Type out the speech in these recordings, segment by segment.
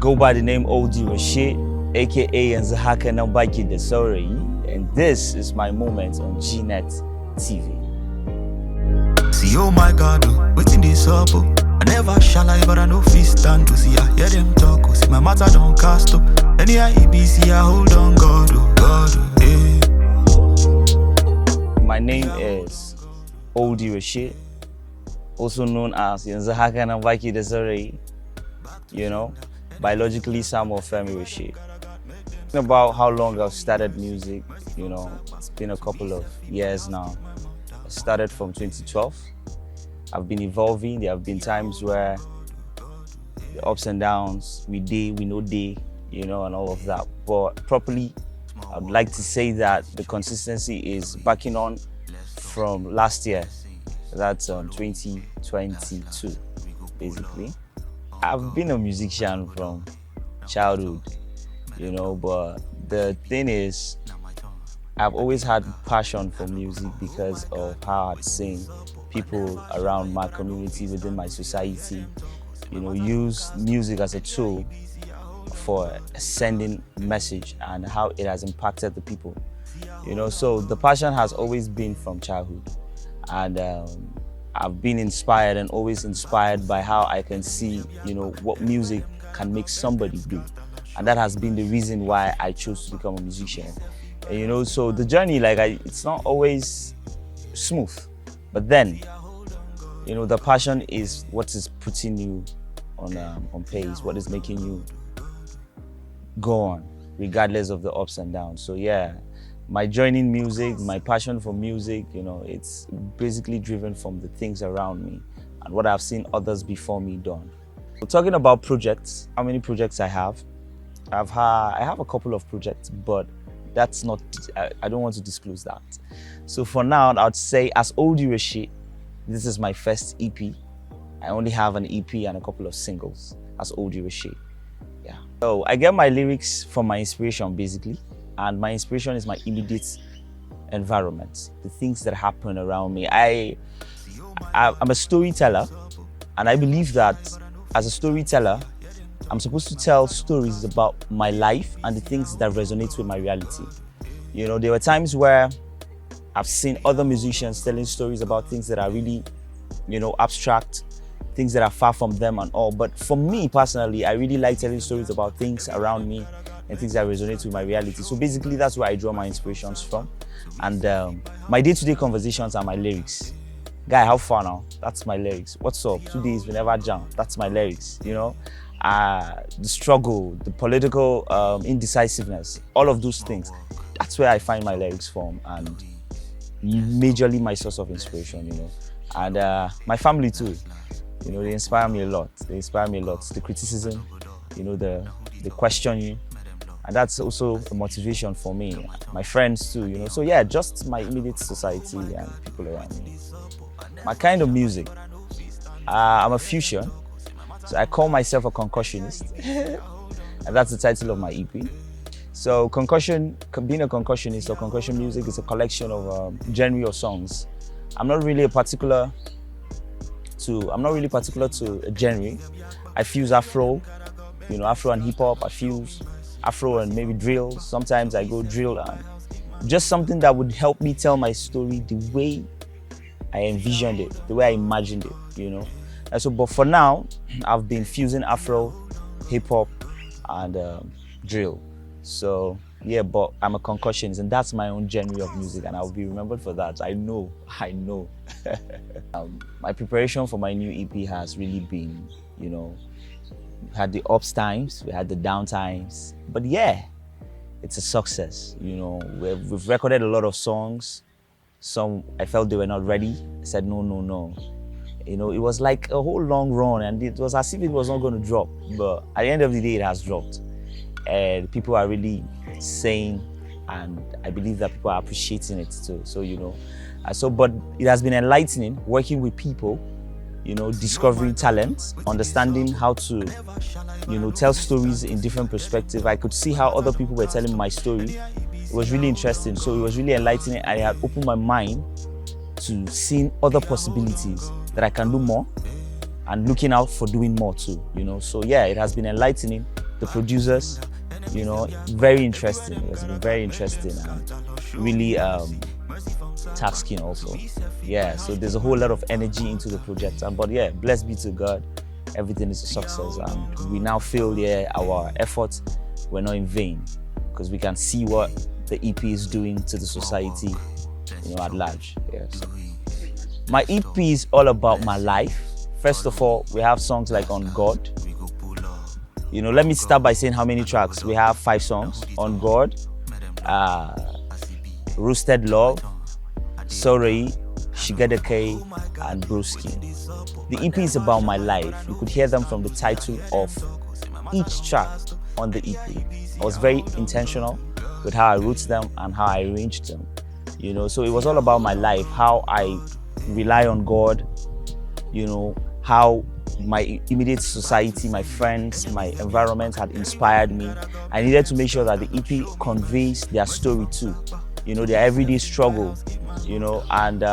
go by the name Oldie Rasheed, aka Nzahaka Nambaki Desori, and this is my moment on Gnet TV. See, oh my God, waiting this up. I never shall I, but I know feast stand to see. I hear them talk. See, my matter don't cast up. Any IEBC, I hold on, God, oh God, oh, My name is Oldie Rasheed, also known as Nzahaka Nambaki Desori, biologically Samuel Femi Rasheed. About how long I've started music, it's been a couple of years now. I started from 2012. I've been evolving. There have been times where the ups and downs, we no day, and all of that. But properly, I'd like to say that the consistency is backing on from last year. That's 2022, basically. I've been a musician from childhood, but the thing is, I've always had passion for music because of how I've seen people around my community, within my society, use music as a tool for sending message and how it has impacted the people. So the passion has always been from childhood, and I've been inspired and always inspired by how I can see, what music can make somebody do. And that has been the reason why I chose to become a musician. And, so the journey, it's not always smooth, but then, the passion is what is putting you on pace, what is making you go on, regardless of the ups and downs. So yeah, my joining music, my passion for music, it's basically driven from the things around me and what I've seen others before me done. So talking about projects, how many projects I have? I have a couple of projects, but that's not, I don't want to disclose that. So for now, I'd say as Oldie Rasheed, this is my first EP. I only have an EP and a couple of singles as Oldie Rasheed. Yeah. So I get my lyrics from my inspiration, basically. And my inspiration is my immediate environment, the things that happen around me. I'm a storyteller, and I believe that as a storyteller, I'm supposed to tell stories about my life and the things that resonate with my reality. There were times where I've seen other musicians telling stories about things that are really, abstract, things that are far from them and all. But for me personally, I really like telling stories about things around me and things that resonate with my reality. So basically, that's where I draw my inspirations from. And my day-to-day conversations are my lyrics. Guy, how far now? That's my lyrics. What's up? 2 days, we never jam. That's my lyrics, the struggle, the political indecisiveness, all of those things. That's where I find my lyrics from, and majorly my source of inspiration, And my family too, they inspire me a lot. The criticism, they question you. And that's also a motivation for me. My friends too, So yeah, just my immediate society and people around me. My kind of music, I'm a fusion. So I call myself a concussionist, and that's the title of my EP. So being a concussionist or concussion music is a collection of genre or songs. I'm not really particular to a genre. I fuse Afro, Afro and hip hop. I fuse Afro and maybe drill. Sometimes I go drill, and just something that would help me tell my story the way I envisioned it, the way I imagined it, And so, but for now, I've been fusing Afro, hip hop, and drill. So yeah, but I'm a concussionist, and that's my own genre of music, and I'll be remembered for that. I know. My preparation for my new EP has really been, we had the ups times, we had the down times, but yeah, it's a success. We've recorded a lot of songs. Some I felt they were not ready. I said no. It was like a whole long run, and it was as if it was not going to drop. But at the end of the day, it has dropped. And people are really saying, and I believe that people are appreciating it too. So, but it has been enlightening working with people, discovering talent, understanding how to, tell stories in different perspectives. I could see how other people were telling my story. It was really interesting. So it was really enlightening, and it had opened my mind to seeing other possibilities that I can do more and looking out for doing more too, So yeah, it has been enlightening the producers, you know, very interesting. It's been very interesting and really tasking also. Yeah, so there's a whole lot of energy into the project. But yeah, blessed be to God, everything is a success. And we now feel, yeah, our efforts were not in vain because we can see what the EP is doing to the society, you know, at large. Yeah, so. My EP is all about my life. First of all, we have songs like On God. You know, let me start by saying how many tracks. We have 5 songs. On God, Roasted Love, Sorry, Shigedeke, and Broski. The EP is about my life. You could hear them from the title of each track on the EP. I was very intentional with how I wrote them and how I arranged them. You know, so it was all about my life, how I rely on God, you know, how my immediate society, my friends, my environment had inspired me. I needed to make sure that the EP conveys their story too, you know, their everyday struggle, you know, and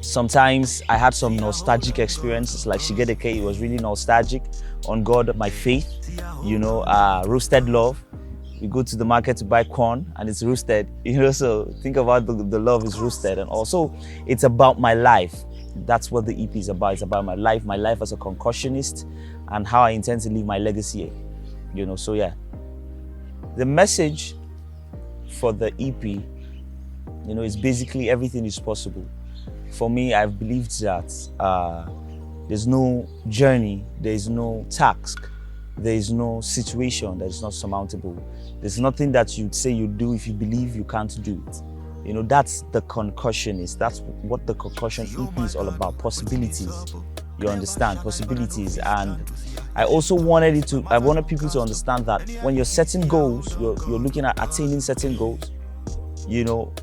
sometimes I had some nostalgic experiences, like Shigedeke, it was really nostalgic. On God, my faith, you know, Roasted Love. We go to the market to buy corn and it's roasted, you know, so think about the love is roasted. And also it's about my life. That's what the EP is about. It's about my life as a concussionist and how I intend to leave my legacy, you know, so yeah. The message for the EP, you know, is basically everything is possible. For me, I've believed that there's no journey, there's no task, there is no situation that is not surmountable. There's nothing that you'd say you do if you believe you can't do it. You know, that's the concussionist. That's what the concussion EP is all about, possibilities. You understand, possibilities. And I also wanted people to understand that when you're setting goals, you're looking at attaining certain goals, you know,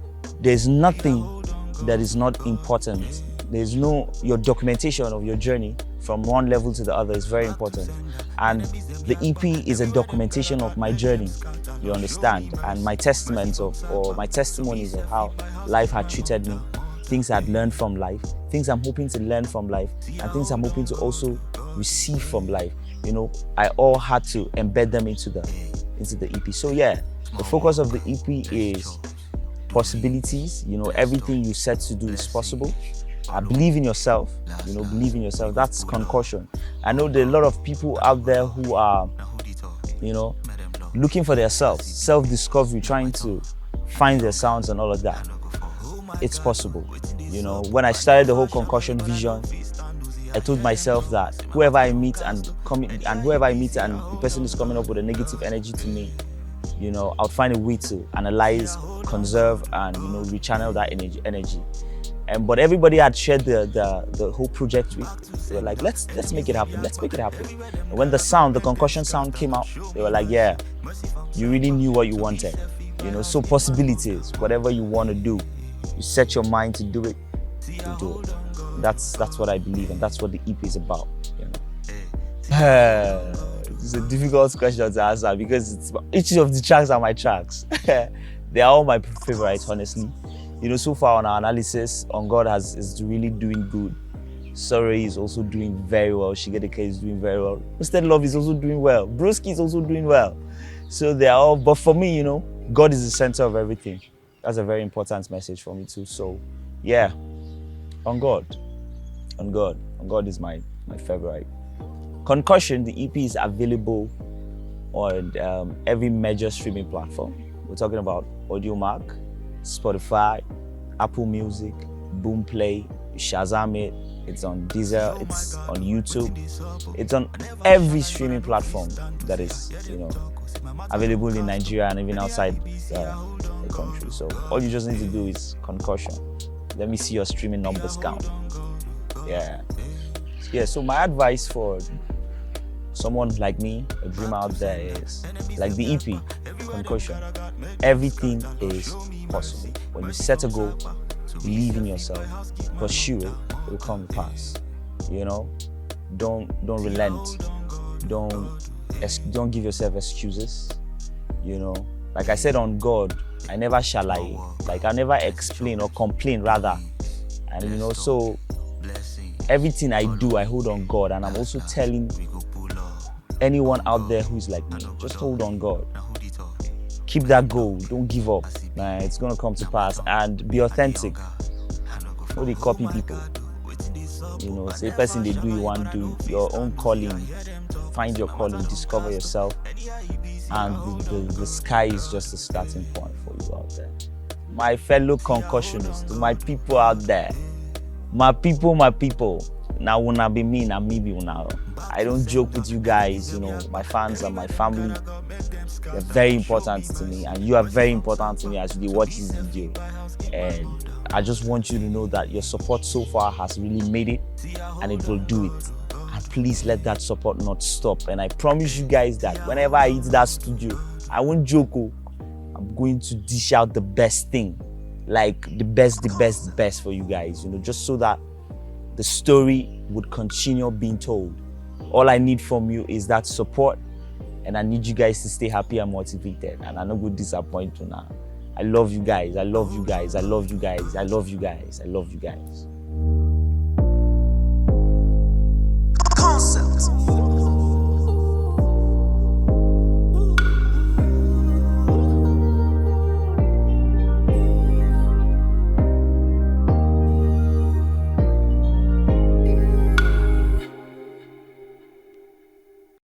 there's nothing that is not important. There's your documentation of your journey from one level to the other is very important. And the EP is a documentation of my journey, you understand, and my testaments or my testimonies of how life had treated me, things I'd learned from life, things I'm hoping to learn from life, and things I'm hoping to also receive from life. You know, I all had to embed them into the EP. So yeah, the focus of the EP is possibilities. You know, everything you set to do is possible. Believe in yourself, you know, believe in yourself. That's concussion. I know there are a lot of people out there who are, you know, looking for their self-discovery, trying to find their sounds and all of that. It's possible. You know, when I started the whole concussion vision, I told myself that whoever I meet and the person is coming up with a negative energy to me, you know, I'll find a way to analyze, conserve, and, you know, rechannel that energy. But everybody had shared the whole project with. They were like, let's make it happen. Let's make it happen. And when the concussion sound came out, they were like, yeah, you really knew what you wanted. You know, so possibilities, whatever you want to do, you set your mind to do it, you do it. That's what I believe, and that's what the EP is about. You know, it's a difficult question to answer because each of the tracks are my tracks. They are all my favorites, honestly. You know, so far on our analysis, On God is really doing good. Sorry is also doing very well. Shigedeke is doing very well. Roasted Love is also doing well. Broski is also doing well. So they are all, but for me, you know, God is the center of everything. That's a very important message for me too. So yeah, On God is my favorite. Concussion, the EP is available on every major streaming platform. We're talking about Audiomack, Spotify, Apple Music, Boomplay, Shazam it. It's on Deezer, it's on YouTube, it's on every streaming platform that is, you know, available in Nigeria and even outside the country. So all you just need to do is concussion. Let me see your streaming numbers count. Yeah. So my advice for someone like me, a dreamer out there, is like the EP, concussion. Everything is possible. When you set a goal, believe in yourself, pursue it, it will come to pass. You know, don't relent. Don't give yourself excuses. You know, like I said on God, I never shall I. Like I never explain or complain rather. And you know, so everything I do, I hold on God, and I'm also telling anyone out there who's like me, just hold on God. Keep that goal. Don't give up. Nah, it's gonna come to pass. And be authentic. Don't they copy people. You know, say person they do you want to do your own calling. Find your calling, discover yourself, and the sky is just a starting point for you out there. My fellow concussionists, my people out there, my people. Now wanna be me, now me be una. I don't joke with you guys, you know, my fans and my family. They're very important to me, and you are very important to me as you watch this video. And I just want you to know that your support so far has really made it, and it will do it. And please let that support not stop. And I promise you guys that whenever I hit that studio, I won't joke. I'm going to dish out the best thing, like the best for you guys. You know, just so that the story would continue being told. All I need from you is that support, and I need you guys to stay happy and motivated. And I'm not going to disappoint you now. I love you guys. I love you guys. I love you guys. I love you guys. I love you guys. Concept.